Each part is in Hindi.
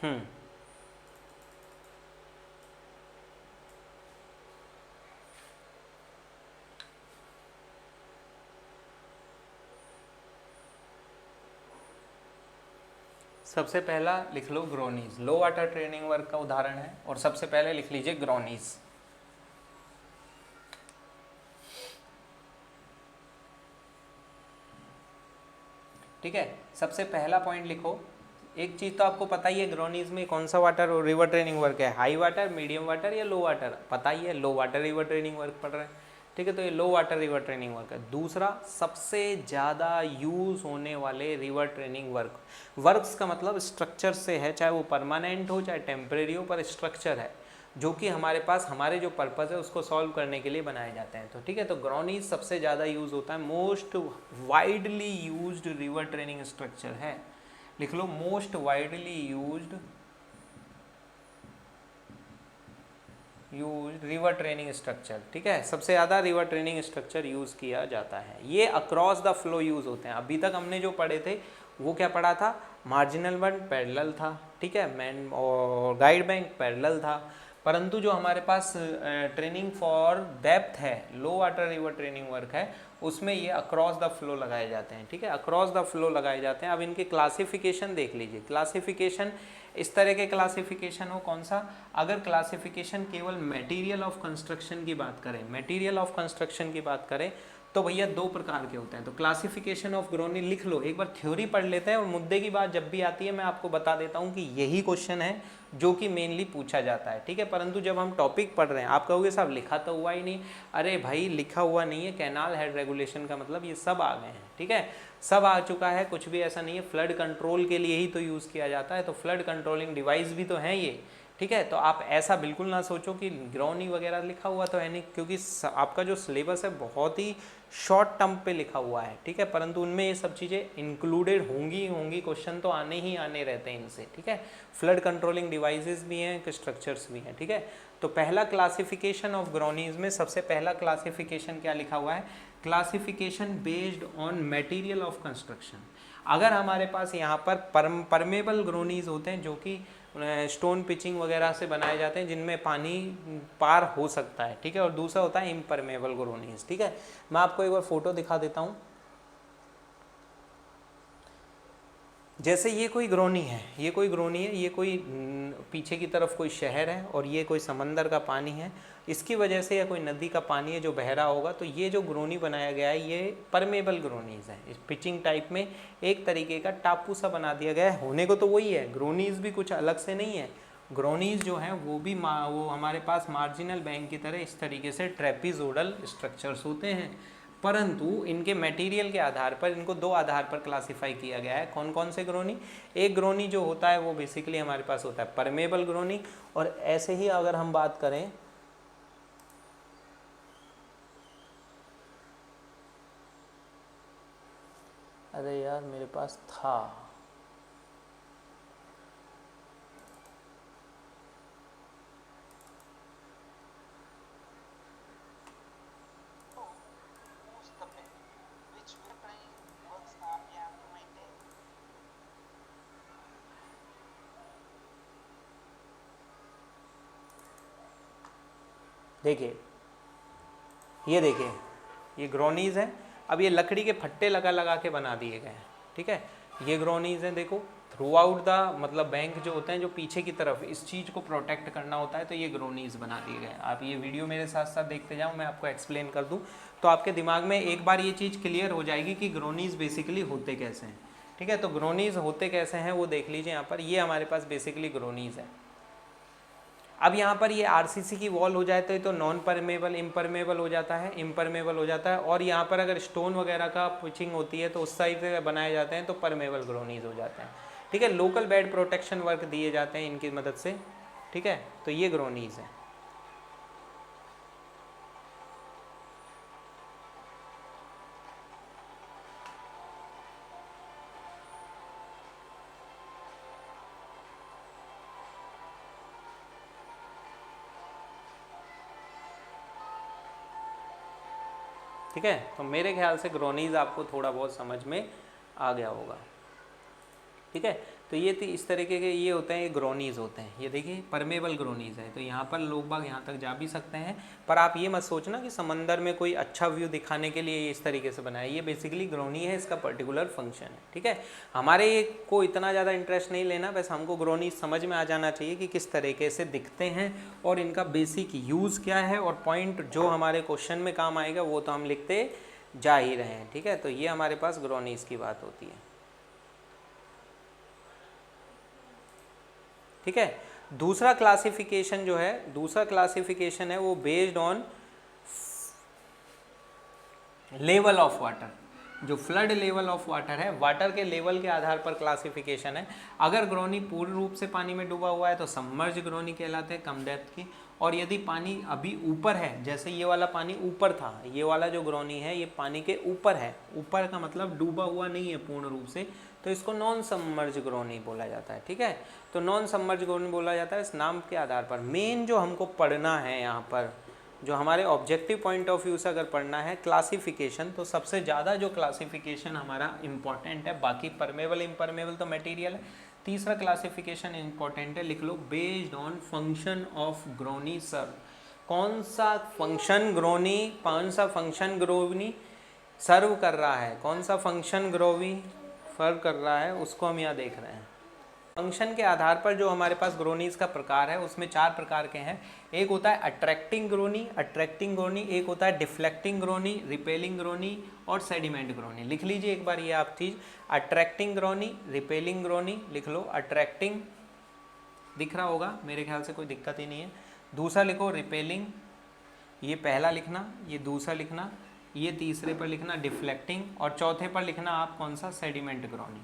हम्म, सबसे पहला लिख लो ग्रोनीज, लो वाटर ट्रेनिंग वर्क का उदाहरण है, और सबसे पहले लिख लीजिए ग्रोनीज। ठीक है, सबसे पहला पॉइंट लिखो। एक चीज़ तो आपको पता ही है, ग्रोनीज में कौन सा वाटर और रिवर ट्रेनिंग वर्क है, हाई वाटर, मीडियम वाटर या लो वाटर, पता ही है, लो वाटर रिवर ट्रेनिंग वर्क पढ़ रहे हैं। ठीक है, तो ये लो वाटर रिवर ट्रेनिंग वर्क है। दूसरा, सबसे ज़्यादा यूज़ होने वाले रिवर ट्रेनिंग वर्क, वर्क्स का मतलब स्ट्रक्चर से है, चाहे वो परमानेंट हो चाहे टेम्परेरी हो, पर स्ट्रक्चर है जो कि हमारे पास हमारे जो पर्पज़ है उसको सॉल्व करने के लिए बनाए जाते हैं। तो ठीक है, तो ग्रोनीज सबसे ज़्यादा यूज़ होता है, most widely used river training structure है। लिख लो, most widely used river training structure. ठीक है, सबसे ज़्यादा रिवर ट्रेनिंग स्ट्रक्चर यूज़ किया जाता है। ये अक्रॉस द फ्लो यूज़ होते हैं। अभी तक हमने जो पढ़े थे वो क्या पढ़ा था, मार्जिनल वन पैरेलल था, ठीक है, मैन और गाइड बैंक पैरेलल था, परंतु जो हमारे पास ट्रेनिंग फॉर डेप्थ है, लो वाटर रिवर ट्रेनिंग वर्क है, उसमें ये अक्रॉस द फ्लो लगाए जाते हैं। ठीक है, अक्रॉस द फ्लो लगाए जाते हैं। अब इनके क्लासिफिकेशन देख लीजिए। क्लासिफिकेशन इस तरह के क्लासिफिकेशन हो, कौन सा, अगर क्लासिफिकेशन केवल मटेरियल ऑफ कंस्ट्रक्शन की बात करें, मटेरियल ऑफ कंस्ट्रक्शन की बात करें, तो भैया दो प्रकार के होते हैं। तो क्लासिफिकेशन ऑफ ग्रोनी लिख लो, एक बार थ्योरी पढ़ लेते हैं, और मुद्दे की बात जब भी आती है मैं आपको बता देता हूँ कि यही क्वेश्चन है जो कि मेनली पूछा जाता है। ठीक है, परंतु जब हम टॉपिक पढ़ रहे हैं, आप कहोगे साहब लिखा तो हुआ ही नहीं। अरे भाई, लिखा हुआ नहीं है, कैनाल हेड रेगुलेशन का मतलब ये सब आ गए हैं। ठीक है, सब आ चुका है, कुछ भी ऐसा नहीं है। फ्लड कंट्रोल के लिए ही तो यूज़ किया जाता है, तो फ्लड कंट्रोलिंग डिवाइस भी तो हैं ये। ठीक है, तो आप ऐसा बिल्कुल ना सोचो कि ग्रोनी वगैरह लिखा हुआ तो है नहीं, क्योंकि आपका जो सिलेबस है बहुत ही शॉर्ट टर्म पे लिखा हुआ है। ठीक है, परंतु उनमें ये सब चीज़ें इंक्लूडेड होंगी होंगी, क्वेश्चन तो आने ही आने रहते हैं इनसे। ठीक है, फ्लड कंट्रोलिंग डिवाइसेस भी हैं, स्ट्रक्चर्स भी हैं। ठीक है, तो पहला क्लासिफिकेशन ऑफ ग्रोनीज में सबसे पहला क्लासिफिकेशन क्या लिखा हुआ है, classification based on material of construction. अगर हमारे पास यहाँ पर परमेबल ग्रोनीज होते हैं जो कि स्टोन पिचिंग वगैरह से बनाए जाते हैं, जिनमें पानी पार हो सकता है। ठीक है, और दूसरा होता है इम्परमेबल ग्रोनीज। ठीक है, मैं आपको एक बार फोटो दिखा देता हूँ। जैसे ये कोई ग्रोनी है, ये कोई ग्रोनी है, ये कोई पीछे की तरफ कोई शहर है, और ये कोई समंदर का पानी है, इसकी वजह से या कोई नदी का पानी है जो बह रहा होगा, तो ये जो ग्रोनी बनाया गया है ये परमेबल ग्रोनीज है। इस पिचिंग टाइप में एक तरीके का टापू सा बना दिया गया है, होने को तो वही है, ग्रोनीज भी कुछ अलग से नहीं है। ग्रोनीज जो हैं वो भी वो हमारे पास मार्जिनल बैंक की तरह इस तरीके से ट्रेपिजोडल स्ट्रक्चर्स होते हैं, परंतु इनके मटेरियल के आधार पर इनको दो आधार पर क्लासिफाई किया गया है। कौन कौन से ग्रोनी, एक ग्रोनी जो होता है वो बेसिकली हमारे पास होता है परमेबल ग्रोनी, और ऐसे ही अगर हम बात करें, अरे यार मेरे पास था, देखिए ये देखिए, ये ग्रोनीज हैं। अब ये लकड़ी के फट्टे लगा लगा के बना दिए गए हैं। ठीक है, ये ग्रोनीज हैं, देखो थ्रू आउट द मतलब बैंक जो होते हैं, जो पीछे की तरफ इस चीज़ को प्रोटेक्ट करना होता है, तो ये ग्रोनीज बना दिए गए हैं। आप ये वीडियो मेरे साथ साथ देखते जाओ, मैं आपको एक्सप्लेन कर दूँ तो आपके दिमाग में एक बार ये चीज़ क्लियर हो जाएगी कि ग्रोनीज बेसिकली होते कैसे हैं। ठीक है, तो ग्रोनीज होते कैसे हैं वो देख लीजिए। यहाँ पर ये हमारे पास बेसिकली ग्रोनीज है। अब यहाँ पर ये आरसीसी की वॉल हो जाए तो नॉन परमेबल इम्परमेबल हो जाता है, इम्परमेबल हो जाता है, और यहाँ पर अगर स्टोन वगैरह का पिचिंग होती है तो उस साइड से बनाए जाते हैं तो परमेबल ग्रोनीज हो जाते हैं। ठीक है, लोकल बेड प्रोटेक्शन वर्क दिए जाते हैं इनकी मदद से। ठीक है, तो ये ग्रोनीज है। ठीक है, तो मेरे ख्याल से ग्रोनीज आपको थोड़ा बहुत समझ में आ गया होगा। ठीक है, तो ये इस तरीके के ये होते हैं, ये ग्रोनीज होते हैं, ये देखिए परमेबल ग्रोनीज है। तो यहाँ पर लोग बाग यहाँ तक जा भी सकते हैं, पर आप ये मत सोचना कि समंदर में कोई अच्छा व्यू दिखाने के लिए इस तरीके से बनाया, ये बेसिकली ग्रोनी है, इसका पर्टिकुलर फंक्शन है, ठीक है। हमारे को इतना ज़्यादा इंटरेस्ट नहीं लेना, बस हमको ग्रोनीज समझ में आ जाना चाहिए कि किस तरीके से दिखते हैं और इनका बेसिक यूज़ क्या है, और पॉइंट जो हमारे क्वेश्चन में काम आएगा वो तो हम लिखते जा ही रहे हैं, ठीक है। तो ये हमारे पास ग्रोनीज की बात होती है, ठीक है। दूसरा क्लासिफिकेशन जो है, दूसरा क्लासिफिकेशन है वो based on level of water. जो फ्लड लेवल ऑफ वाटर है, वाटर के लेवल के आधार पर क्लासिफिकेशन है। अगर ग्रोनी पूर्ण रूप से पानी में डूबा हुआ है तो सबमर्ज ग्रोनी कहलाते हैं, कम डेप्थ की। और यदि पानी अभी ऊपर है, जैसे ये वाला पानी ऊपर था, ये वाला जो ग्रोनी है ये पानी के ऊपर है, ऊपर का मतलब डूबा हुआ नहीं है पूर्ण रूप से, तो इसको नॉन सबमर्ज ग्रोनी बोला जाता है, ठीक है। तो नॉन सबमर्ज ग्रोनी बोला जाता है इस नाम के आधार पर। मेन जो हमको पढ़ना है यहाँ पर, जो हमारे ऑब्जेक्टिव पॉइंट ऑफ व्यू से अगर पढ़ना है क्लासिफिकेशन, तो सबसे ज़्यादा जो क्लासिफिकेशन हमारा इम्पॉर्टेंट है, बाकी परमेबल इम्परमेबल तो मटेरियल है, तीसरा क्लासिफिकेशन इम्पॉर्टेंट है, लिख लो बेस्ड ऑन फंक्शन ऑफ ग्रोनी सर्व। कौन सा फंक्शन ग्रोनी सर्व कर रहा है, कौन सा फंक्शन ग्रोवी सर्व कर रहा है, उसको हम यहाँ देख रहे हैं। फंक्शन के आधार पर जो हमारे पास ग्रोनीज का प्रकार है उसमें 4 प्रकार के हैं। एक होता है अट्रैक्टिंग ग्रोनी, एक होता है डिफ्लेक्टिंग ग्रोनी, रिपेलिंग ग्रोनी और सेडिमेंट ग्रोनी। लिख लीजिए एक बार ये आप चीज़, अट्रैक्टिंग ग्रोनी, रिपेलिंग ग्रोनी, लिख लो। अट्रैक्टिंग दिख रहा होगा मेरे ख्याल से, कोई दिक्कत ही नहीं है। दूसरा लिखो रिपेलिंग, ये पहला लिखना, ये दूसरा लिखना, ये तीसरे पर लिखना डिफ्लेक्टिंग, और चौथे पर लिखना आप कौन सा, सेडिमेंट ग्रोनी,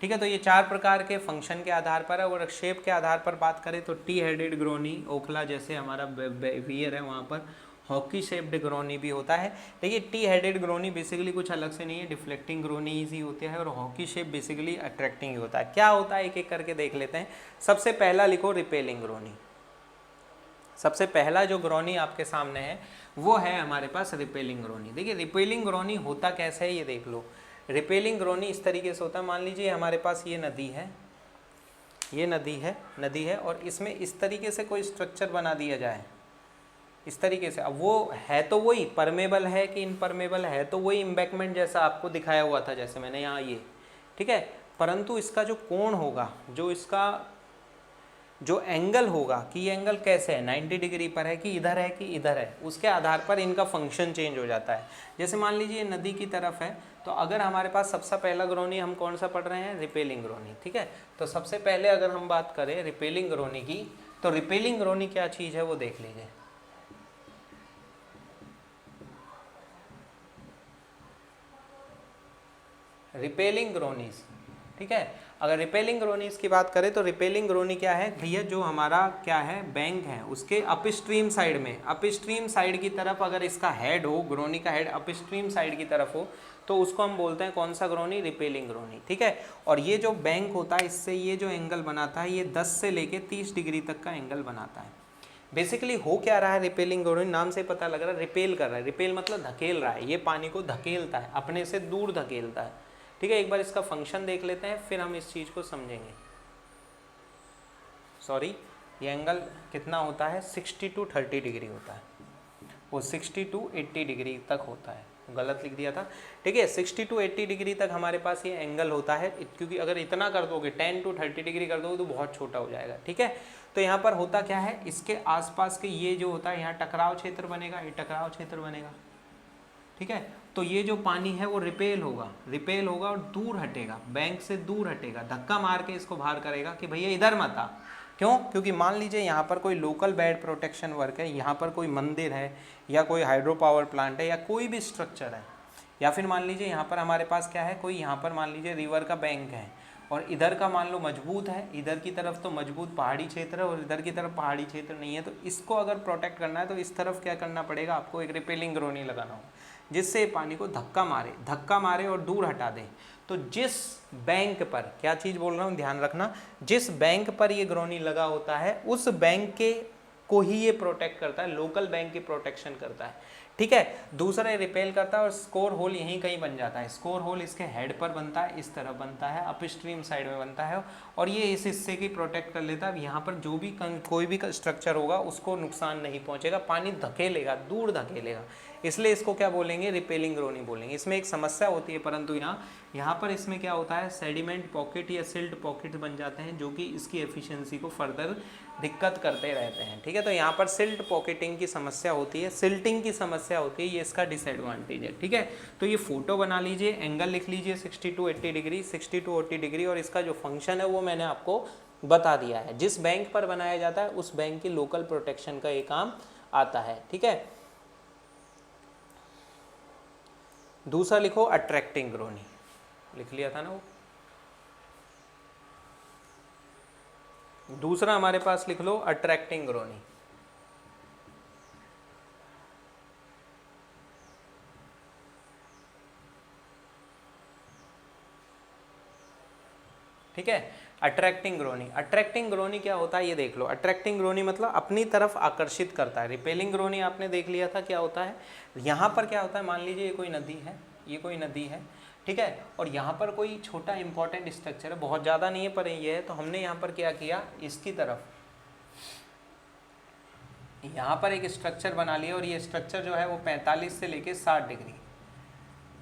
ठीक है। तो ये 4 प्रकार के फंक्शन के आधार पर है। और शेप के आधार पर बात करें तो टी हेडेड ग्रोनी, ओखला जैसे हमारा वियर है वहाँ पर हॉकी शेप्ड ग्रोनी भी होता है। देखिए टी हेडेड ग्रोनी बेसिकली कुछ अलग से नहीं है, डिफ्लेक्टिंग ग्रोनी ही होता है, और हॉकी शेप बेसिकली अट्रैक्टिंग ही होता है। क्या होता है एक एक करके देख लेते हैं। सबसे पहला लिखो रिपेलिंग ग्रोनी। सबसे पहला जो ग्रोनी आपके सामने है वो है हमारे पास रिपेलिंग ग्रोनी। देखिए रिपेलिंग ग्रोनी होता कैसे है ये देख लो। रिपेलिंग ग्रोनी इस तरीके से होता है, मान लीजिए हमारे पास ये नदी है, ये नदी है और इसमें इस तरीके से कोई स्ट्रक्चर बना दिया जाए, इस तरीके से। अब वो है तो वही परमेबल है कि इनपरमेबल है, तो वही एम्बैंकमेंट जैसा आपको दिखाया हुआ था जैसे मैंने यहाँ ये, ठीक है। परंतु इसका जो कोण होगा, जो इसका जो एंगल होगा कि ये एंगल कैसे है, 90 डिग्री पर है कि इधर है कि इधर है, उसके आधार पर इनका फंक्शन चेंज हो जाता है। जैसे मान लीजिए नदी की तरफ है, तो अगर हमारे पास सबसे पहला ग्रोनी हम कौन सा पढ़ रहे हैं, रिपेलिंग ग्रोनी, ठीक है। तो सबसे पहले अगर हम बात करें रिपेलिंग ग्रोनी की, तो रिपेलिंग ग्रोनी क्या चीज़ है वो देख लीजिए। रिपेलिंग ग्रोनीज, ठीक है। अगर रिपेलिंग ग्रोनीज की बात करें तो रिपेलिंग ग्रोनी क्या है भैया, जो हमारा क्या है बैंक है उसके अपस्ट्रीम साइड में, अपस्ट्रीम साइड की तरफ अगर इसका हेड हो, ग्रोनी का हेड अपस्ट्रीम साइड की तरफ हो, तो उसको हम बोलते हैं कौन सा ग्रोनी, रिपेलिंग ग्रोनी, ठीक है। और ये जो बैंक होता है इससे ये जो एंगल बनाता है ये 10 से लेके 30 डिग्री तक का एंगल बनाता है। बेसिकली हो क्या रहा है, रिपेलिंग ग्रोनी नाम से पता लग रहा है, रिपेल कर रहा है। रिपेल मतलब धकेल रहा है, ये पानी को धकेलता है, अपने से दूर धकेलता है, ठीक है। एक बार इसका फंक्शन देख लेते हैं फिर हम इस चीज़ को समझेंगे। सॉरी, ये एंगल कितना होता है, 60 to 30 डिग्री होता है, वो 60 to 80 डिग्री तक होता है, गलत लिख दिया था, ठीक है। 60 to 80 डिग्री तक हमारे पास ये एंगल होता है, क्योंकि अगर इतना कर दोगे 10 to 30 डिग्री कर दोगे तो बहुत छोटा हो जाएगा, ठीक है। तो यहाँ पर होता क्या है, इसके आसपास के ये जो होता है यहाँ टकराव क्षेत्र बनेगा, ये टकराव क्षेत्र बनेगा, ठीक है। तो ये जो पानी है वो रिपेल होगा और दूर हटेगा, बैंक से दूर हटेगा, धक्का मार के इसको बाहर करेगा कि भैया इधर मत आ। क्यों? क्योंकि मान लीजिए यहाँ पर कोई लोकल बैड प्रोटेक्शन वर्क है, यहाँ पर कोई मंदिर है या कोई हाइड्रो पावर प्लांट है या कोई भी स्ट्रक्चर है, या फिर मान लीजिए यहाँ पर हमारे पास क्या है, कोई यहाँ पर मान लीजिए रिवर का बैंक है और इधर का मान लो मजबूत है, इधर की तरफ तो मजबूत पहाड़ी क्षेत्र है और इधर की तरफ पहाड़ी क्षेत्र नहीं है, तो इसको अगर प्रोटेक्ट करना है तो इस तरफ क्या करना पड़ेगा, आपको एक रिपेलिंग ग्रोनी लगाना होगा जिससे पानी को धक्का मारे और दूर हटा दे। तो जिस बैंक पर, क्या चीज़ बोल रहा हूँ ध्यान रखना, जिस बैंक पर ये ग्रोनी लगा होता है उस बैंक के को ही ये प्रोटेक्ट करता है, लोकल बैंक की प्रोटेक्शन करता है, ठीक है। दूसरा रिपेल करता है और स्कोर होल यहीं कहीं बन जाता है। स्कोर होल इसके हेड पर बनता है, इस तरफ बनता है, अपस्ट्रीम साइड में बनता है और ये इस हिस्से की प्रोटेक्ट कर लेता है। यहाँ पर जो भी कोई भी स्ट्रक्चर होगा उसको नुकसान नहीं पहुँचेगा, पानी धकेलेगा, दूर धकेलेगा, इसलिए इसको क्या बोलेंगे, रिपेलिंग ग्रोनी बोलेंगे। इसमें एक समस्या होती है परंतु यहाँ पर इसमें क्या होता है, सेडिमेंट पॉकेट या सिल्ट पॉकेट बन जाते हैं जो कि इसकी एफिशिएंसी को फर्दर दिक्कत करते रहते हैं। ठीक है, तो यहाँ पर सिल्ट पॉकेटिंग की समस्या होती है, सिल्टिंग की समस्या होती है, ये इसका डिसएडवांटेज है। ठीक है, तो ये फोटो बना लीजिए, एंगल लिख लीजिए 60 to 80 डिग्री, 60 to 80 डिग्री और इसका जो फंक्शन है वो मैंने आपको बता दिया है। जिस बैंक पर बनाया जाता है उस बैंक की लोकल प्रोटेक्शन का ये काम आता है। ठीक है, दूसरा लिखो अट्रैक्टिंग ग्रोनी, लिख लिया था ना वो। दूसरा हमारे पास लिख लो अट्रैक्टिंग ग्रोनी। ठीक है, अट्रैक्टिंग ग्रोनी। अट्रैक्टिंग ग्रोनी क्या होता है ये देख लो। अट्रैक्टिंग ग्रोनी मतलब अपनी तरफ आकर्षित करता है। रिपेलिंग ग्रोनी आपने देख लिया था क्या होता है। यहाँ पर क्या होता है, मान लीजिए ये कोई नदी है, ये कोई नदी है, ठीक है, और यहाँ पर कोई छोटा इंपॉर्टेंट स्ट्रक्चर है, बहुत ज़्यादा नहीं है पर ये है, तो हमने यहाँ पर क्या किया, इसकी तरफ यहाँ पर एक स्ट्रक्चर बना लिया और ये स्ट्रक्चर जो है वो 45 से लेके 60 डिग्री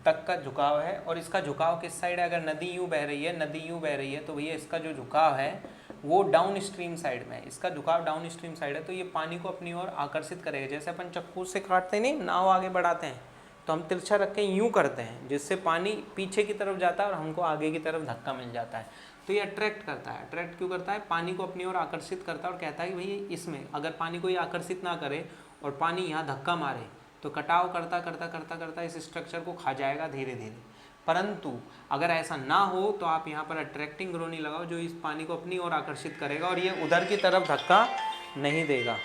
तक का झुकाव है। और इसका झुकाव किस साइड है, अगर नदी यूँ बह रही है, नदी यूँ बह रही है तो भैया इसका जो झुकाव है वो डाउन स्ट्रीम साइड में है। इसका झुकाव डाउन स्ट्रीम साइड है, तो ये पानी को अपनी ओर आकर्षित करेगा। जैसे अपन चक्कू से काटते नहीं, नाव आगे बढ़ाते हैं, तो हम तिरछा रख के यूँ करते हैं जिससे पानी पीछे की तरफ जाता है और हमको आगे की तरफ धक्का मिल जाता है। तो ये अट्रैक्ट करता है। अट्रैक्ट क्यों करता है, पानी को अपनी ओर आकर्षित करता है और कहता है कि भाई इसमें अगर पानी को ये आकर्षित ना करे और पानी यहाँ धक्का मारे तो कटाव करता करता करता करता इस स्ट्रक्चर को खा जाएगा धीरे धीरे। परंतु अगर ऐसा ना हो तो आप यहाँ पर अट्रैक्टिंग ग्रोनी लगाओ जो इस पानी को अपनी ओर आकर्षित करेगा और ये उधर की तरफ धक्का नहीं देगा।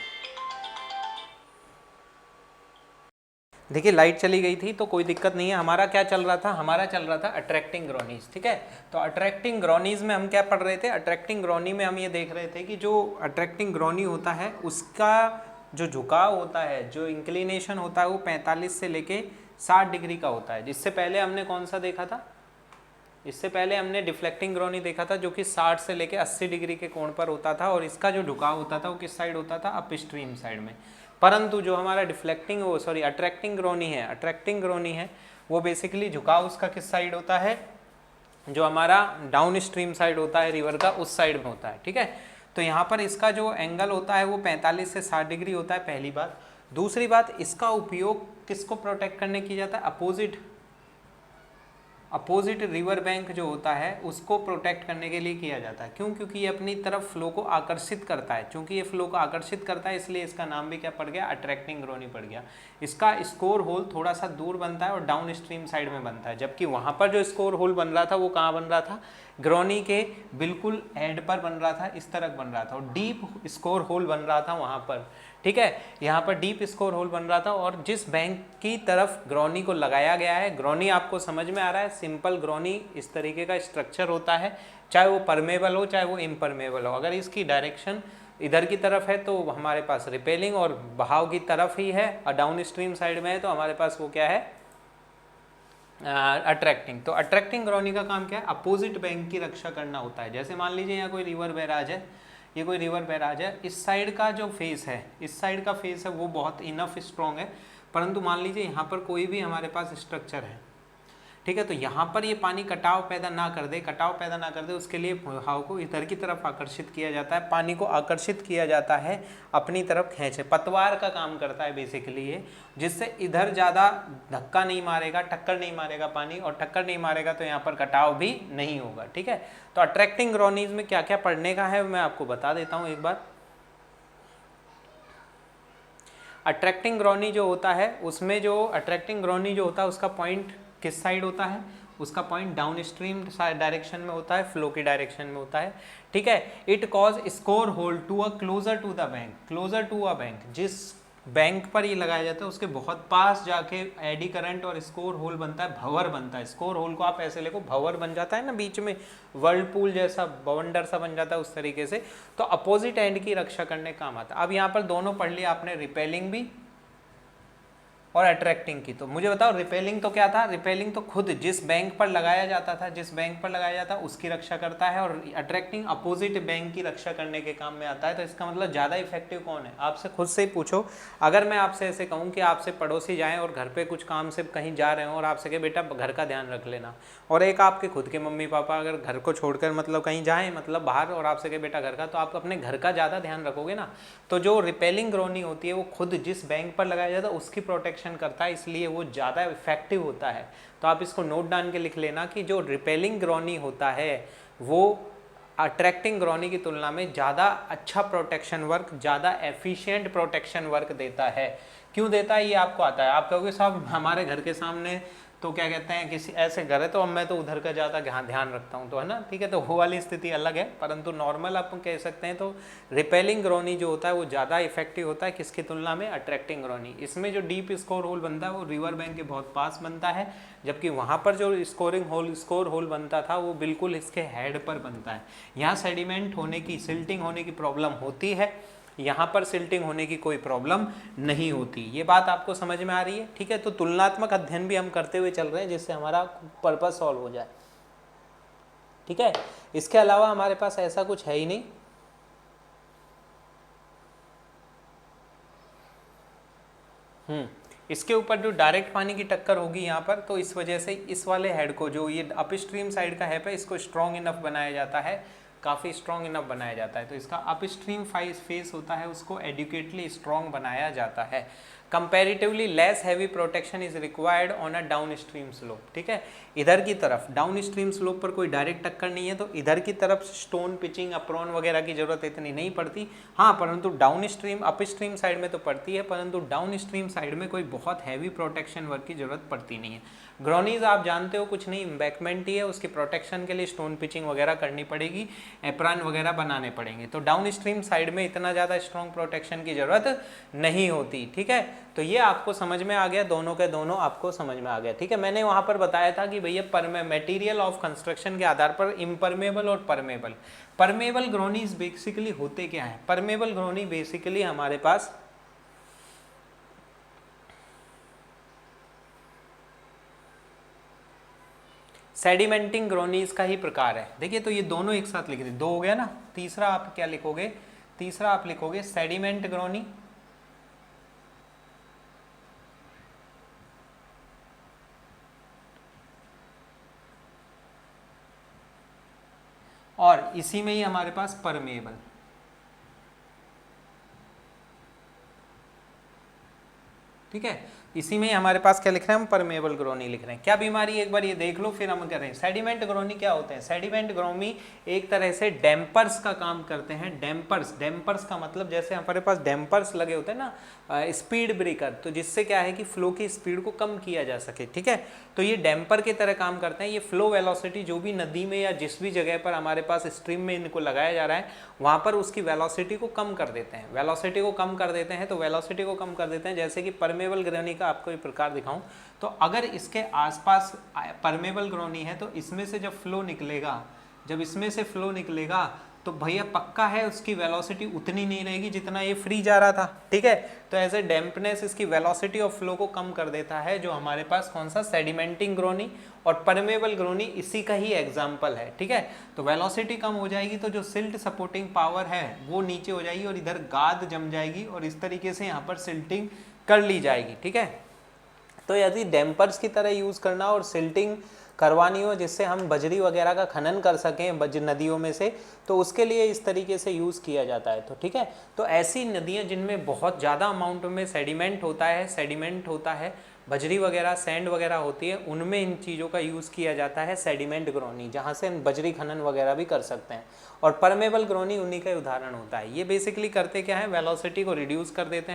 देखिए लाइट चली गई थी तो कोई दिक्कत नहीं है। हमारा क्या चल रहा था, हमारा चल रहा था अट्रैक्टिंग ग्रोनीज। ठीक है, तो अट्रैक्टिंग ग्रोनीज में हम क्या पढ़ रहे थे, अट्रैक्टिंग ग्रोनी में हम ये देख रहे थे कि जो अट्रैक्टिंग ग्रोनी होता है उसका जो झुकाव होता है, जो इंक्लिनेशन होता है वो 45 से लेके 60 डिग्री का होता है। जिससे पहले हमने कौन सा देखा था, इससे पहले हमने डिफ्लेक्टिंग ग्रोनी देखा था जो कि 60 से लेके 80 डिग्री के कोण पर होता था और इसका जो झुकाव होता था वो किस साइड होता था, अप स्ट्रीम साइड में। परंतु जो हमारा अट्रैक्टिंग ग्रोनी है, अट्रैक्टिंग ग्रोनी है वो बेसिकली झुकाव उसका किस साइड होता है, जो हमारा डाउन स्ट्रीम साइड होता है रिवर का, उस साइड में होता है। ठीक है, तो यहाँ पर इसका जो एंगल होता है वो 45 से 60 डिग्री होता है, पहली बात। दूसरी बात, इसका उपयोग किसको प्रोटेक्ट करने की जाता है, अपोजिट रिवर बैंक जो होता है उसको प्रोटेक्ट करने के लिए किया जाता है। क्यों, क्योंकि ये अपनी तरफ फ्लो को आकर्षित करता है। क्योंकि ये फ्लो को आकर्षित करता है इसलिए इसका नाम भी क्या पड़ गया, अट्रैक्टिंग ग्रोनी पड़ गया। इसका स्कोर होल थोड़ा सा दूर बनता है और डाउन स्ट्रीम साइड में बनता है, जबकि वहाँ पर जो स्कोर होल बन रहा था वो कहाँ बन रहा था, ग्रोनी के बिल्कुल एंड पर बन रहा था, इस तरफ बन रहा था और डीप स्कोर होल बन रहा था वहाँ पर। ठीक है, यहाँ पर डीप स्कोर होल बन रहा था और जिस बैंक की तरफ ग्रोनी को लगाया गया है, ग्रोनी आपको समझ में आ रहा है, सिंपल ग्रोनी इस तरीके का स्ट्रक्चर होता है, चाहे वो परमेबल हो चाहे वो इम्परमेबल हो। अगर इसकी डायरेक्शन इधर की तरफ है तो हमारे पास रिपेलिंग और बहाव की तरफ ही है, और डाउन स्ट्रीम साइड में है तो हमारे पास वो क्या है, अट्रैक्टिंग। तो अट्रैक्टिंग ग्रोनी का काम क्या है, अपोजिट बैंक की रक्षा करना होता है। जैसे मान लीजिए यहाँ कोई रिवर बैराज है, ये कोई रिवर बैराज है, इस साइड का जो फेस है, इस साइड का फेस है वो बहुत इनफ स्ट्रॉन्ग है, परंतु मान लीजिए यहाँ पर कोई भी हमारे पास स्ट्रक्चर है, ठीक है, तो यहाँ पर ये पानी कटाव पैदा ना कर दे, उसके लिए बहाव को इधर की तरफ आकर्षित किया जाता है, पानी को आकर्षित किया जाता है अपनी तरफ खींचे, पतवार का काम करता है बेसिकली ये, जिससे इधर ज़्यादा धक्का नहीं मारेगा, टक्कर नहीं मारेगा पानी, और टक्कर नहीं मारेगा तो यहाँ पर कटाव भी नहीं होगा। ठीक है, तो अट्रैक्टिंग ग्रोनीज में क्या क्या पढ़ने का है मैं आपको बता देता हूँ एक बार। अट्रैक्टिंग ग्रोनी जो होता है उसमें जो अट्रैक्टिंग ग्रोनी जो होता है उसका पॉइंट किस साइड होता है, उसका पॉइंट डाउन स्ट्रीम डायरेक्शन में होता है, फ्लो की डायरेक्शन में होता है। ठीक है, it cause scour hole to a closer to the bank, closer to a bank, जिस बैंक पर ये लगाया जाता है उसके बहुत पास जाके एडी करंट और स्कोर होल बनता है, भंवर बनता है। स्कोर होल को आप ऐसे देखो, भंवर बन जाता है ना, बीच में वर्लपूल जैसा बवंडर सा बन जाता है उस तरीके से, तो अपोजिट एंड की रक्षा करने काम आता है। अब यहाँ पर दोनों पढ़ लिया आपने, रिपेलिंग भी और अट्रैक्टिंग की। तो मुझे बताओ रिपेलिंग तो क्या था? रिपेलिंग तो खुद जिस बैंक पर लगाया जाता था, जिस बैंक पर लगाया जाता है उसकी रक्षा करता है, और अट्रैक्टिंग अपोजिट बैंक की रक्षा करने के काम में आता है। तो इसका मतलब ज़्यादा इफेक्टिव कौन है? आपसे खुद से ही पूछो। अगर मैं आपसे ऐसे कहूँ कि आपसे पड़ोसी जाएँ और घर पर कुछ काम से कहीं जा रहे हो और आपसे कहे बेटा घर का ध्यान रख लेना, और एक आपके खुद के मम्मी पापा अगर घर को छोड़कर मतलब कहीं जाएँ मतलब बाहर और आपसे कहे बेटा घर का, तो आप अपने घर का ज़्यादा ध्यान रखोगे ना। तो जो रिपेलिंग ग्रोनी होती है वो खुद जिस बैंक पर लगाया जाता है उसकी प्रोटेक्शन करता है, इसलिए वो ज़्यादा इफेक्टिव होता है। तो आप इसको नोट डाउन के लिख लेना कि जो रिपेलिंग ग्रोनी होता है वो अट्रैक्टिंग ग्रोनी की तुलना में ज़्यादा अच्छा प्रोटेक्शन वर्क, ज़्यादा एफिशिएंट प्रोटेक्शन वर्क देता है। क्यों देता है ये आपको आता है। आप कहोगे साहब हमारे घर के सामने तो क्या कहते हैं किसी ऐसे घर है तो अब मैं तो उधर का ज़्यादा ध्यान रखता हूँ, तो है ना, ठीक है। तो वो वाली स्थिति अलग है, परंतु नॉर्मल आप कह सकते हैं। तो रिपेलिंग ग्रोनी जो होता है वो ज़्यादा इफेक्टिव होता है किसकी तुलना में? अट्रैक्टिंग ग्रोनी। इसमें जो डीप स्कोर होल बनता है वो रिवर बैंक के बहुत पास बनता है, जबकि वहाँ पर जो स्कोर होल बनता था वो बिल्कुल इसके हेड पर बनता है। यहाँ सेडिमेंट होने की, सिल्टिंग होने की प्रॉब्लम होती है, यहाँ पर सिल्टिंग होने की कोई प्रॉब्लम नहीं होती। ये बात आपको समझ में आ रही है, ठीक है। तो तुलनात्मक अध्ययन भी हम करते हुए चल रहे हैं जिससे हमारा पर्पस सॉल्व हो जाए, ठीक है। इसके अलावा हमारे पास ऐसा कुछ है ही नहीं। इसके ऊपर जो डायरेक्ट पानी की टक्कर होगी यहाँ पर, तो इस वजह से इस वाले हेड को, जो ये अपस्ट्रीम साइड का है, इसको स्ट्रॉन्ग इनफ बनाया जाता है, काफ़ी स्ट्रॉन्ग इनफ बनाया जाता है। तो इसका अपस्ट्रीम फेस होता है उसको एडुकेटली स्ट्रॉन्ग बनाया जाता है। Comparatively less heavy protection is required on a down stream slope, ठीक है। इधर की तरफ डाउन स्ट्रीम स्लोप पर कोई डायरेक्ट टक्कर नहीं है, तो इधर की तरफ स्टोन पिचिंग अप्रॉन वगैरह की जरूरत इतनी नहीं पड़ती। हाँ, परंतु down stream up stream side में तो पड़ती है, परंतु डाउन स्ट्रीम साइड में कोई बहुत हैवी प्रोटेक्शन वर्क की जरूरत पड़ती नहीं है। ग्रोनीज आप जानते हो कुछ नहीं, एम्बैकमेंट ही है, उसकी प्रोटेक्शन के लिए स्टोन पिचिंग वगैरह करनी पड़ेगी, एप्रॉन वगैरह बनाने पड़ेंगे। तो डाउन स्ट्रीम साइड में इतना ज़्यादा स्ट्रॉन्ग प्रोटेक्शन की जरूरत नहीं होती, ठीक है। तो ये आपको समझ में आ गया, दोनों के दोनों आपको समझ में आ गया, ठीक है। मैंने वहाँ पर बताया था कि भैया मटेरियल ऑफ कंस्ट्रक्शन के आधार पर इम्परमेबल और परमेबल। परमेबल ग्रोनीज बेसिकली होते क्या है? परमेबल ग्रोनी बेसिकली हमारे पास सेडिमेंटिंग ग्रोनीज का ही प्रकार है। देखिए, तो ये दोनों एक साथ लिख दे, दो हो गया ना। तीसरा आप क्या लिखोगे? तीसरा आप लिखोगे सेडिमेंट ग्रोनी, और इसी में ही हमारे पास परमेबल, ठीक है। इसी में हमारे पास क्या लिख रहे हैं हम? परमेबल ग्रोनी लिख रहे हैं। क्या बीमारी, एक बार ये देख लो फिर हम कह रहे हैं। सेडिमेंट ग्रोनी क्या होते हैं? सेडिमेंट ग्रोनी एक तरह से डैम्पर्स का काम करते हैं। डैम्पर्स का मतलब जैसे हमारे पास डैम्पर्स लगे होते हैं ना, स्पीड ब्रेकर, तो जिससे क्या है कि फ्लो की स्पीड को कम किया जा सके, ठीक है। तो ये डैम्पर की तरह काम करते हैं। ये फ्लो वेलोसिटी जो भी नदी में या जिस भी जगह पर हमारे पास स्ट्रीम में इनको लगाया जा रहा है वहाँ पर उसकी वेलोसिटी को कम कर देते हैं। वेलोसिटी को कम कर देते हैं, तो वेलोसिटी को कम कर देते हैं जैसे कि परमेबल ग्रोनी का आपको एक प्रकार दिखाऊं, तो अगर इसके आसपास परमेबल ग्रोनी है तो इसमें से जब फ्लो निकलेगा, जब इसमें से फ्लो निकलेगा तो भैया पक्का है उसकी वेलोसिटी उतनी नहीं रहेगी जितना ये फ्री जा रहा था, ठीक है। तो एज ए डैम्पनेस इसकी वेलोसिटी ऑफ फ्लो को कम कर देता है, जो हमारे पास कौन सा? सेडिमेंटिंग ग्रोनी। और परमेबल ग्रोनी इसी का ही एग्जाम्पल है, ठीक है। तो वेलोसिटी कम हो जाएगी तो जो सिल्ट सपोर्टिंग पावर है वो नीचे हो जाएगी और इधर गाद जम जाएगी और इस तरीके से यहाँ पर सिल्टिंग कर ली जाएगी, ठीक है। तो यदि डैम्पर्स की तरह यूज़ करना और सिल्टिंग करवानी हो जिससे हम बजरी वगैरह का खनन कर सकें नदियों में से, तो उसके लिए इस तरीके से यूज़ किया जाता है। तो ठीक है, तो ऐसी नदियाँ जिनमें बहुत ज़्यादा अमाउंट में सेडिमेंट होता है, बजरी वगैरह सैंड वगैरह होती है, उनमें इन चीज़ों का यूज़ किया जाता है सेडिमेंट ग्रोनी, जहाँ से हम बजरी खनन वगैरह भी कर सकते हैं। और परमेबल ग्रोनी उन्हीं का उदाहरण होता है। ये बेसिकली करते क्या है? वेलोसिटी को रिड्यूस कर देते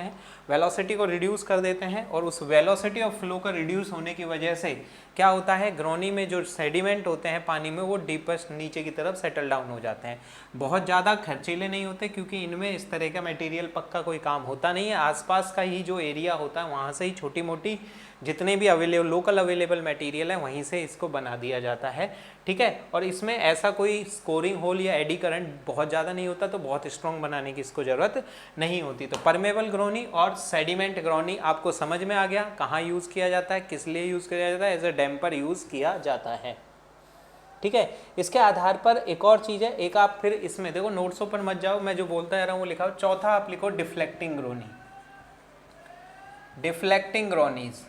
हैं, और उस वेलोसिटी ऑफ फ्लो का रिड्यूस होने की वजह से क्या होता है, ग्रोनी में जो सेडिमेंट होते हैं पानी में वो डीपेस्ट नीचे की तरफ सेटल डाउन हो जाते हैं। बहुत ज़्यादा खर्चीले नहीं होते क्योंकि इनमें इस तरह का मटेरियल पक्का कोई काम होता नहीं है, आसपास का ही जो एरिया होता है वहाँ से ही छोटी मोटी जितने भी लोकल अवेलेबल मटेरियल है वहीं से इसको बना दिया जाता है, ठीक है। और इसमें ऐसा कोई स्कोरिंग होल या एडी करंट बहुत ज़्यादा नहीं होता, तो बहुत स्ट्रॉन्ग बनाने की इसको ज़रूरत नहीं होती। तो परमेबल ग्रोनी और सेडिमेंट ग्रोनी आपको समझ में आ गया, कहाँ यूज़ किया जाता है, किस लिए यूज़ किया जाता है, एज ए डैम्पर यूज़ किया जाता है, ठीक है। इसके आधार पर एक और चीज़ है, एक आप फिर इसमें देखो, नोट्सों पर मत जाओ, मैं जो बोलता जा रहा हूँ वो लिखा हो। चौथा आप लिखो डिफ्लेक्टिंग ग्रोनी, डिफ्लेक्टिंग ग्रोनीज,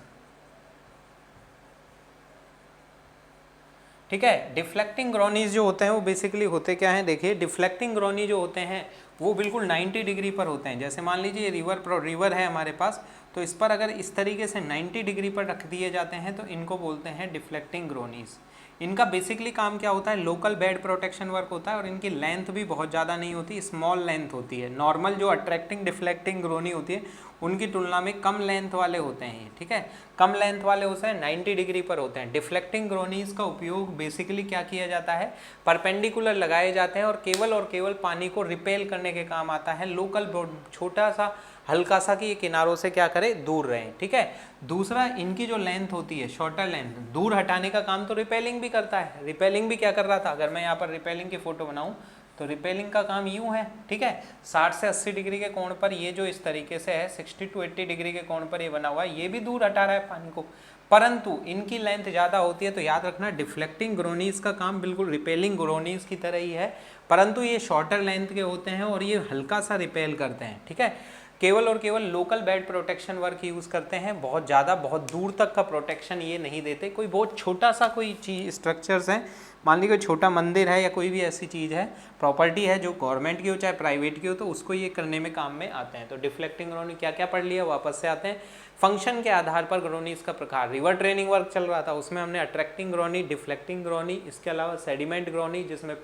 ठीक है। डिफ्लेक्टिंग ग्रोनीज जो होते हैं वो बेसिकली होते क्या हैं, देखिए डिफ्लेक्टिंग ग्रोनी जो होते हैं वो बिल्कुल 90 डिग्री पर होते हैं। जैसे मान लीजिए रिवर है हमारे पास, तो इस पर अगर इस तरीके से 90 डिग्री पर रख दिए जाते हैं तो इनको बोलते हैं डिफ्लेक्टिंग ग्रोनीज। इनका बेसिकली काम क्या होता है, लोकल बेड प्रोटेक्शन वर्क होता है, और इनकी लेंथ भी बहुत ज़्यादा नहीं होती, स्मॉल लेंथ होती है। नॉर्मल जो अट्रैक्टिंग डिफ्लेक्टिंग ग्रोनी होती है उनकी तुलना में कम लेंथ वाले होते हैं ये, ठीक है, कम लेंथ वाले होते हैं, 90 डिग्री पर होते हैं। डिफ्लेक्टिंग ग्रोनीज का उपयोग बेसिकली क्या किया जाता है, परपेंडिकुलर लगाए जाते हैं और केवल पानी को रिपेल करने के काम आता है। लोकल छोटा सा हल्का सा कि ये किनारों से क्या करे, दूर रहें, ठीक है। दूसरा, इनकी जो लेंथ होती है, शॉर्टर लेंथ, दूर हटाने का काम तो रिपेलिंग भी करता है। रिपेलिंग भी क्या कर रहा था, अगर मैं यहाँ पर रिपेलिंग की फोटो बनाऊं तो रिपेलिंग का काम यूं है, ठीक है। 60 से 80 डिग्री के कोण पर ये जो इस तरीके से है, 60 to 80 डिग्री के कोण पर ये बना हुआ है, ये भी दूर हटा रहा है पानी को, परंतु इनकी लेंथ ज़्यादा होती है। तो याद रखना, डिफ्लेक्टिंग ग्रोनीज का काम बिल्कुल रिपेलिंग ग्रोनीज की तरह ही है, परंतु ये शॉर्टर लेंथ के होते हैं और ये हल्का सा रिपेल करते हैं, ठीक है। केवल और केवल local bed protection work use करते हैं, बहुत ज़्यादा बहुत दूर तक का प्रोटेक्शन ये नहीं देते। कोई बहुत छोटा सा कोई चीज़ स्ट्रक्चर्स हैं, मान लीजिए कोई छोटा मंदिर है या कोई भी ऐसी चीज़ है, प्रॉपर्टी है जो गवर्नमेंट की हो चाहे प्राइवेट की हो, तो उसको ये करने में काम में आते हैं। तो डिफ्लेक्टिंग ग्रोनी क्या क्या पढ़ लिया, वापस से आते हैं। फंक्शन के आधार पर ग्रोनीज का प्रकार, रिवर ट्रेनिंग वर्क चल रहा था उसमें हमने अट्रैक्टिंग ग्रोनी, डिफ्लेक्टिंग ग्रोनी, इसके अलावा सेडिमेंट ग्रोनी जिसमें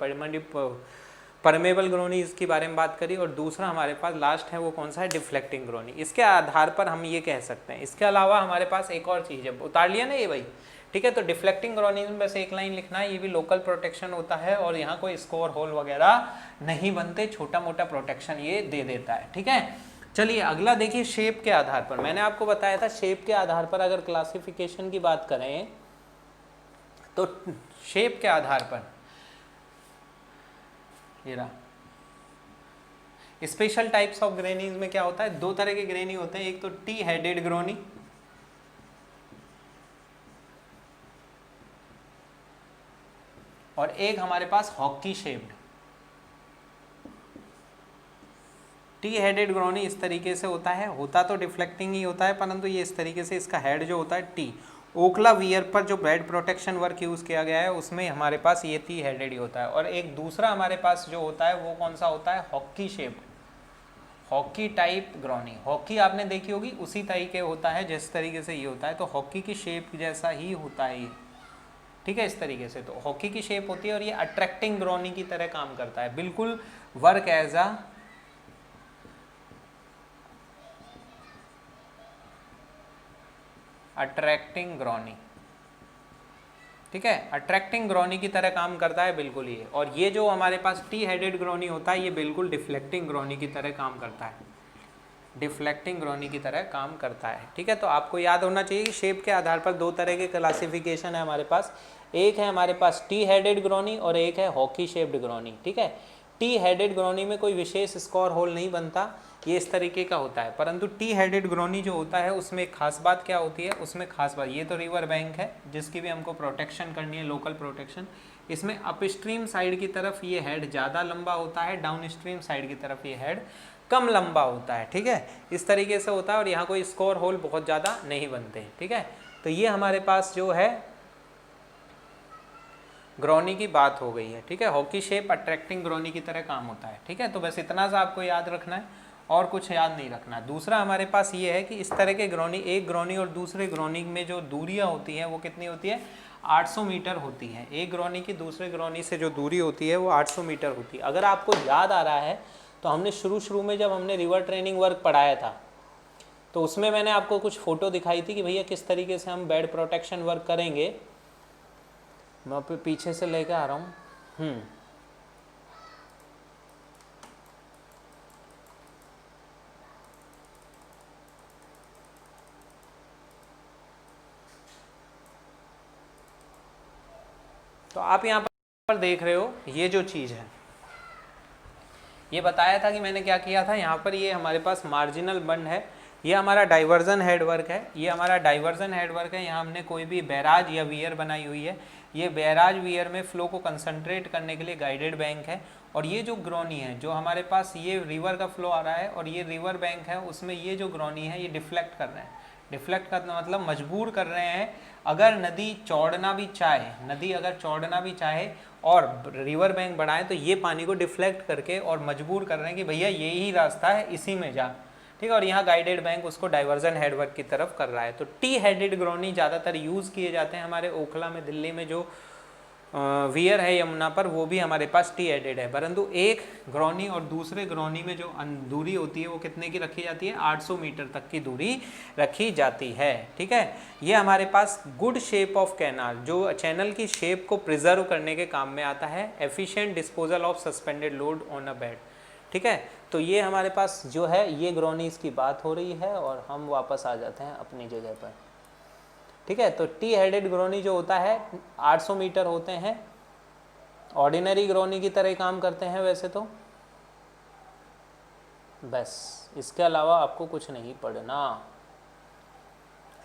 परमेबल ग्रोनी इसके बारे में बात करी, और दूसरा हमारे पास लास्ट है वो कौन सा है, डिफ्लेक्टिंग ग्रोनी। इसके आधार पर हम ये कह सकते हैं। इसके अलावा हमारे पास एक और चीज़ है, उतार लिया ना ये भाई, ठीक है। तो डिफ्लेक्टिंग ग्रोनी में बस एक लाइन लिखना है, ये भी लोकल प्रोटेक्शन होता है और यहाँ कोई स्कोर होल वगैरह नहीं बनते, छोटा मोटा प्रोटेक्शन ये दे देता है, ठीक है। चलिए अगला देखिए, शेप के आधार पर। मैंने आपको बताया था शेप के आधार पर अगर क्लासिफिकेशन की बात करें तो शेप के आधार पर ये रहा, स्पेशल टाइप्स ऑफ ग्रेनीज में क्या होता है, दो तरह के ग्रेनी होते हैं, एक तो टी हेडेड ग्रोनी और एक हमारे पास हॉकी शेप्ड। टी हेडेड ग्रोनी इस तरीके से होता है, होता तो डिफ्लेक्टिंग ही होता है, परंतु ये इस तरीके से इसका हेड जो होता है टी, ओखला वियर पर जो बेड प्रोटेक्शन वर्क यूज़ किया गया है उसमें हमारे पास ये टी हेडेड ही होता है। और एक दूसरा हमारे पास जो होता है वो कौन सा होता है, hockey shaped, hockey type groyne. Hockey आपने देखी होगी, उसी तरीके होता है जिस तरीके से ये होता है, तो हॉकी की शेप जैसा ही होता है ये, ठीक है, इस तरीके से। तो हॉकी की शेप होती है और ये अट्रैक्टिंग ग्रोनी की तरह काम करता है, बिल्कुल वर्क एज अ अट्रैक्टिंग ग्रोनी, ठीक है, अट्रैक्टिंग ग्रोनी की तरह काम करता है बिल्कुल ये। और ये जो हमारे पास टी हेडेड ग्रोनी होता है ये बिल्कुल डिफ्लेक्टिंग ग्रोनी की तरह काम करता है, डिफ्लेक्टिंग ग्रोनी की तरह काम करता है, ठीक है। तो आपको याद होना चाहिए कि शेप के आधार पर दो तरह के क्लासिफिकेशन है हमारे पास, एक है हमारे पास टी हेडेड ग्रोनी और एक है हॉकी शेप्ड ग्रोनी, ठीक है। टी हेडेड ग्रोनी में कोई विशेष स्कोर होल नहीं बनता, ये इस तरीके का होता है, परंतु टी हेडेड ग्रोनी जो होता है उसमें एक खास बात क्या होती है, उसमें खास बात, ये तो रिवर बैंक है जिसकी भी हमको प्रोटेक्शन करनी है, लोकल प्रोटेक्शन, इसमें अपस्ट्रीम साइड की तरफ ये हेड ज़्यादा लंबा होता है, डाउन स्ट्रीम साइड की तरफ ये हेड कम लंबा होता है, ठीक है, इस तरीके से होता है। और यहाँ कोई स्कोर होल बहुत ज़्यादा नहीं बनते, ठीक है। तो ये हमारे पास जो है ग्रोनी की बात हो गई है, ठीक है। हॉकी शेप अट्रैक्टिंग ग्रोनी की तरह काम होता है, ठीक है। तो बस इतना सा आपको याद रखना है और कुछ याद नहीं रखना। दूसरा हमारे पास ये है कि इस तरह के ग्रोनी, एक ग्रोनी और दूसरे ग्रोनी में जो दूरियां होती हैं वो कितनी होती है, 800 मीटर होती है। एक ग्रोनी की दूसरे ग्रोनी से जो दूरी होती है वो 800 मीटर होती है। अगर आपको याद आ रहा है तो हमने शुरू में जब हमने रिवर ट्रेनिंग वर्क पढ़ाया था तो उसमें मैंने आपको कुछ फ़ोटो दिखाई थी कि भैया किस तरीके से हम बेड प्रोटेक्शन वर्क करेंगे। मैं पीछे से लेकर आ रहा हूँ। तो आप यहाँ पर देख रहे हो ये जो चीज़ है, ये बताया था कि मैंने क्या किया था, यहाँ पर ये हमारे पास मार्जिनल बंड है, ये हमारा डाइवर्जन हेडवर्क है, ये हमारा डाइवर्जन हेडवर्क है। यहाँ हमने कोई भी बैराज या वियर बनाई हुई है, ये बैराज वियर में फ्लो को कंसंट्रेट करने के लिए गाइडेड बैंक है। और ये जो ग्रोनी है, जो हमारे पास ये रिवर का फ्लो आ रहा है और ये रिवर बैंक है, उसमें ये जो ग्रोनी है ये डिफ्लेक्ट कर रहे हैं। डिफ्लेक्ट करना मतलब मजबूर कर रहे हैं, अगर नदी चौड़ना भी चाहे, नदी अगर चौड़ना भी चाहे और रिवर बैंक बढ़ाए तो ये पानी को डिफ्लेक्ट करके और मजबूर कर रहे हैं कि भैया यही रास्ता है, इसी में जा, ठीक है। और यहाँ गाइडेड बैंक उसको डाइवर्जन हेडवर्क की तरफ कर रहा है। तो टी हेडेड ग्रोनी ज़्यादातर यूज़ किए जाते हैं हमारे ओखला में, दिल्ली में जो वियर है यमुना पर, वो भी हमारे पास टी हेडेड है। परंतु एक ग्रोनी और दूसरे ग्रोनी में जो दूरी होती है वो कितने की रखी जाती है, 800 मीटर तक की दूरी रखी जाती है, ठीक है। ये हमारे पास गुड शेप ऑफ कैनाल, जो चैनल की शेप को प्रिजर्व करने के काम में आता है। Efficient disposal of suspended load on a bed, ठीक है। तो ये हमारे पास जो है ये ग्रोनीज की बात हो रही है और हम वापस आ जाते हैं अपनी जगह पर, ठीक है। तो टी हेडेड ग्रोनी जो होता है 800 मीटर होते हैं, ऑर्डिनरी ग्रोनी की तरह काम करते हैं वैसे तो, बस इसके अलावा आपको कुछ नहीं पढ़ना,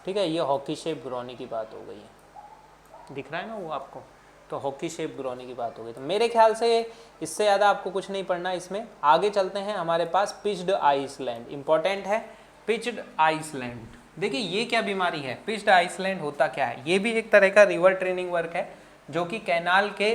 ठीक है। ये हॉकी शेप ग्रोनी की बात हो गई है, दिख रहा है ना वो आपको, तो हॉकी शेप ग्रोनी की बात हो गई। तो मेरे ख्याल से इससे ज़्यादा आपको कुछ नहीं पढ़ना इसमें। आगे चलते हैं, हमारे पास पिच्ड आइसलैंड इंपॉर्टेंट है। पिच्ड आइसलैंड, देखिए ये क्या बीमारी है, पिच्ड आइसलैंड होता क्या है, ये भी एक तरह का रिवर ट्रेनिंग वर्क है, जो कि कैनाल के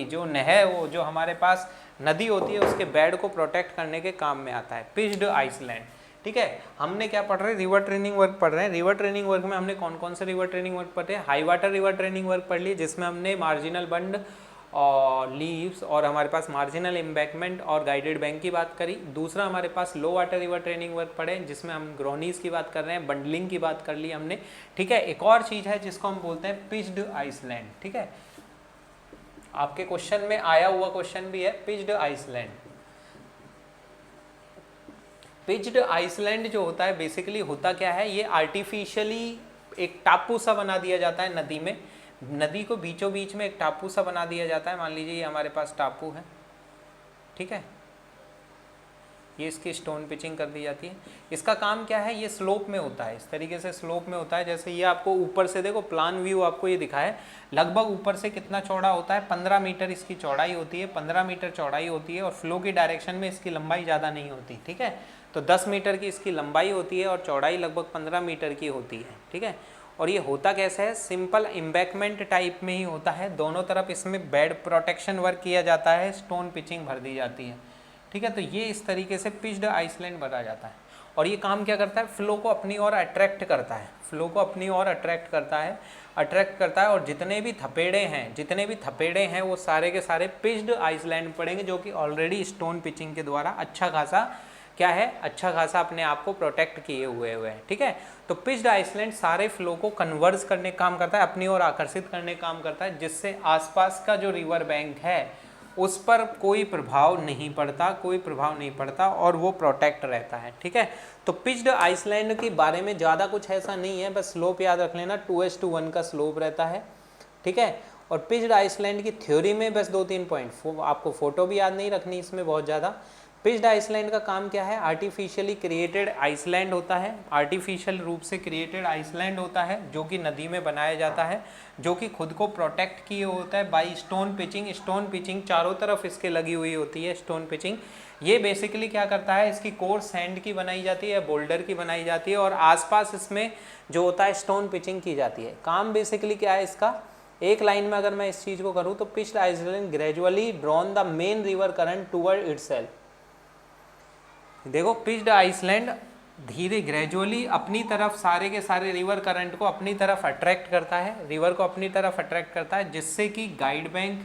जो नहर, वो जो हमारे पास नदी होती है उसके बेड को प्रोटेक्ट करने के काम में आता है, पिच्ड आइसलैंड, ठीक है। हमने क्या पढ़ रहे हैं, रिवर ट्रेनिंग वर्क पढ़ रहे हैं। रिवर ट्रेनिंग वर्क में हमने कौन कौन से रिवर ट्रेनिंग वर्क पढ़े हैं, high water river training work पढ़ लिए, जिसमें हमने मार्जिनल बंड और लीव्स और हमारे पास मार्जिनल एम्बैंकमेंट और गाइडेड बैंक की बात करी। दूसरा हमारे पास लो वाटर रिवर ट्रेनिंग वर्क पढ़े, जिसमें हम ग्रोनीज की बात कर रहे हैं, बंडलिंग की बात कर ली हमने, ठीक है। एक और चीज़ है जिसको हम बोलते हैं पिच्ड आइसलैंड, ठीक है। आपके क्वेश्चन में आया हुआ क्वेश्चन भी है पिच्ड आइसलैंड। पिच्ड आइसलैंड जो होता है बेसिकली होता क्या है, ये आर्टिफिशियली एक टापू सा बना दिया जाता है नदी में, नदी को बीचों बीच में एक टापू सा बना दिया जाता है। मान लीजिए ये हमारे पास टापू है, ठीक है, ये इसकी स्टोन पिचिंग कर दी जाती है। इसका काम क्या है, ये स्लोप में होता है, इस तरीके से स्लोप में होता है। जैसे ये आपको ऊपर से देखो, प्लान व्यू आपको ये दिखा है, लगभग ऊपर से कितना चौड़ा होता है, 15 मीटर इसकी चौड़ाई होती है, 15 मीटर चौड़ाई होती है और फ्लो की डायरेक्शन में इसकी लंबाई ज़्यादा नहीं होती, ठीक है। तो 10 मीटर की इसकी लंबाई होती है और चौड़ाई लगभग 15 मीटर की होती है, ठीक है। और ये होता कैसे है, सिंपल एम्बैंकमेंट टाइप में ही होता है, दोनों तरफ इसमें बेड प्रोटेक्शन वर्क किया जाता है, स्टोन पिचिंग भर दी जाती है, ठीक है। तो ये इस तरीके से पिच्ड आइसलैंड बना जाता है। और ये काम क्या करता है, फ्लो को अपनी ओर अट्रैक्ट करता है, फ्लो को अपनी ओर अट्रैक्ट करता है और जितने भी थपेड़े हैं वो सारे के सारे पिच्ड आइसलैंड पड़ेंगे, जो कि ऑलरेडी स्टोन पिचिंग के द्वारा अच्छा खासा अपने आप को प्रोटेक्ट किए हुए हैं, ठीक है। तो पिच्ड आइसलैंड सारे फ्लो को कन्वर्ज करने का काम करता है, अपनी ओर आकर्षित करने का काम करता है, जिससे आसपास का जो रिवर बैंक है उस पर कोई प्रभाव नहीं पड़ता और वो प्रोटेक्ट रहता है, ठीक है। तो पिच्ड आइसलैंड के बारे में ज़्यादा कुछ ऐसा नहीं है, बस स्लोप याद रख लेना, 2:1 का स्लोप रहता है, ठीक है। और पिच्ड आइसलैंड की थ्योरी में बस 2-3 पॉइंट, आपको फोटो भी याद नहीं रखनी इसमें बहुत ज़्यादा। पिच्ड आइसलैंड का काम क्या है, आर्टिफिशियली क्रिएटेड आइसलैंड होता है, आर्टिफिशियल रूप से क्रिएटेड आइसलैंड होता है, जो कि नदी में बनाया जाता है, जो कि खुद को प्रोटेक्ट किए होता है बाई स्टोन पिचिंग चारों तरफ इसके लगी हुई होती है स्टोन पिचिंग। ये बेसिकली क्या करता है, इसकी कोर सैंड की बनाई जाती है, बोल्डर की बनाई जाती है और आसपास इसमें जो होता है स्टोन पिचिंग की जाती है। काम बेसिकली क्या है इसका, एक लाइन में अगर मैं इस चीज़ को करूँ तो pitched island gradually drawn the main river current toward itself. देखो पिच्ड आइसलैंड धीरे ग्रेजुअली अपनी तरफ सारे के सारे रिवर करंट को अपनी तरफ अट्रैक्ट करता है, रिवर को अपनी तरफ अट्रैक्ट करता है, जिससे कि गाइड बैंक,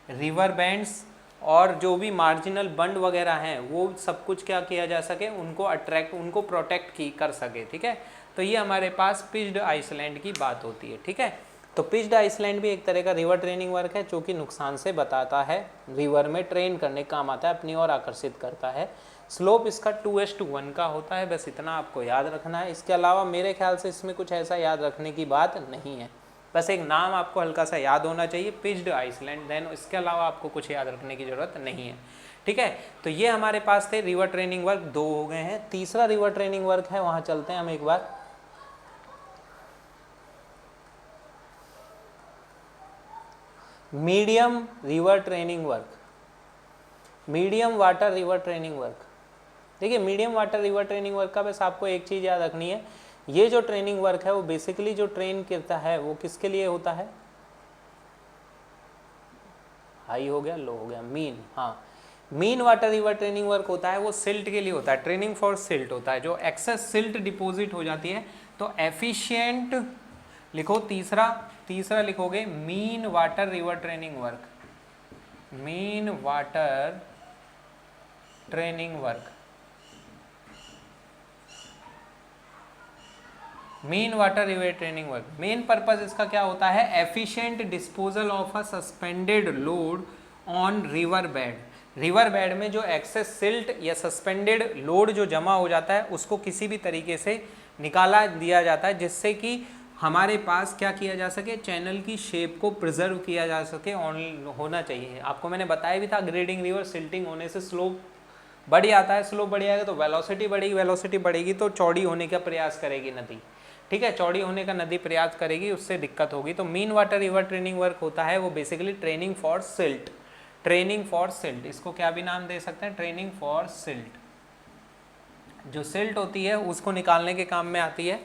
रिवर बैंड्स और जो भी मार्जिनल बंड वगैरह हैं वो सब कुछ क्या किया जा सके, उनको प्रोटेक्ट कर सके, ठीक है। तो ये हमारे पास पिच्ड आइसलैंड की बात होती है, ठीक है। तो पिच्ड आइसलैंड भी एक तरह का रिवर ट्रेनिंग वर्क है, जो कि नुकसान से बताता है, रिवर में ट्रेन करने का काम आता है, अपनी ओर आकर्षित करता है। स्लोप इसका 2:1 का होता है, बस इतना आपको याद रखना है। इसके अलावा मेरे ख्याल से इसमें कुछ ऐसा याद रखने की बात नहीं है, बस एक नाम आपको हल्का सा याद होना चाहिए, पिच्ड आइसलैंड, देन इसके अलावा आपको कुछ याद रखने की ज़रूरत नहीं है, ठीक है। तो ये हमारे पास थे रिवर ट्रेनिंग वर्क, 2 हो गए हैं। तीसरा रिवर ट्रेनिंग वर्क है, वहाँ चलते हैं हम एक बार। Medium river training work, medium water river training work. देखिए medium water river training work का बस आपको एक चीज़ याद रखनी है, ये जो ट्रेनिंग वर्क है वो बेसिकली जो ट्रेन करता है वो किसके लिए होता है, हाई हो गया, लो हो गया, मीन, हाँ, mean water river training work होता है वो सिल्ट के लिए होता है, ट्रेनिंग फॉर सिल्ट होता है। जो एक्सेस सिल्ट डिपॉजिट हो जाती है तो एफिशिएंट लिखो, तीसरा लिखोगे mean water river training work, mean water training work, mean water river training work. Main purpose इसका क्या होता है, efficient disposal of a suspended load on river bed. River bed में जो एक्सेस सिल्ट या सस्पेंडेड लोड जो जमा हो जाता है उसको किसी भी तरीके से निकाला दिया जाता है, जिससे कि हमारे पास क्या किया जा सके, चैनल की शेप को प्रिजर्व किया जा सके, ऑन होना चाहिए। आपको मैंने बताया भी था, ग्रेडिंग रिवर सिल्टिंग होने से स्लोप बढ़ जाता है, स्लोप बढ़ जाएगा तो वेलोसिटी बढ़ेगी, वेलोसिटी बढ़ेगी तो चौड़ी होने का प्रयास करेगी नदी, ठीक है, चौड़ी होने का नदी प्रयास करेगी, उससे दिक्कत होगी। तो mean water river training work होता है वो basically training for silt, training for silt, इसको क्या भी नाम दे सकते हैं, ट्रेनिंग फॉर सिल्ट। जो सिल्ट होती है उसको निकालने के काम में आती है।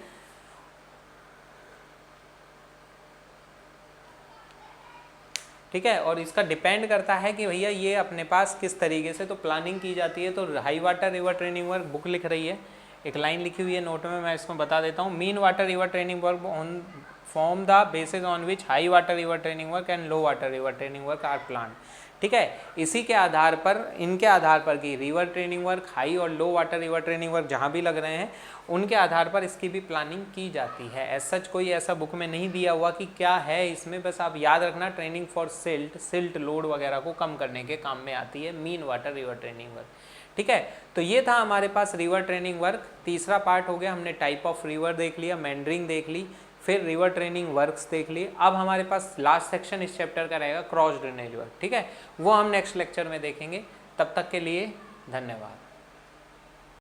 ठीक है, और इसका डिपेंड करता है कि भैया ये अपने पास किस तरीके से तो प्लानिंग की जाती है। तो high water river training work book लिख रही है, एक लाइन लिखी हुई है नोट में, मैं इसको बता देता हूँ। Mean water river training work on form the basis on which high water river training work and low water river training work are plan. ठीक है, इसी के आधार पर, इनके आधार पर कि रिवर ट्रेनिंग वर्क, हाई और लो वाटर रिवर ट्रेनिंग वर्क जहाँ भी लग रहे हैं उनके आधार पर इसकी भी प्लानिंग की जाती है। एज सच कोई ऐसा बुक में नहीं दिया हुआ कि क्या है इसमें, बस आप याद रखना training for silt, silt load वगैरह को कम करने के काम में आती है mean water river training work. ठीक है, तो ये था हमारे पास रिवर ट्रेनिंग वर्क। तीसरा पार्ट हो गया, हमने टाइप ऑफ रिवर देख लिया, मेंडरिंग देख ली, फिर रिवर ट्रेनिंग वर्क्स देख लिए। अब हमारे पास लास्ट सेक्शन इस चैप्टर का रहेगा क्रॉस ड्रेनेज वर्क। ठीक है, वो हम नेक्स्ट लेक्चर में देखेंगे। तब तक के लिए धन्यवाद।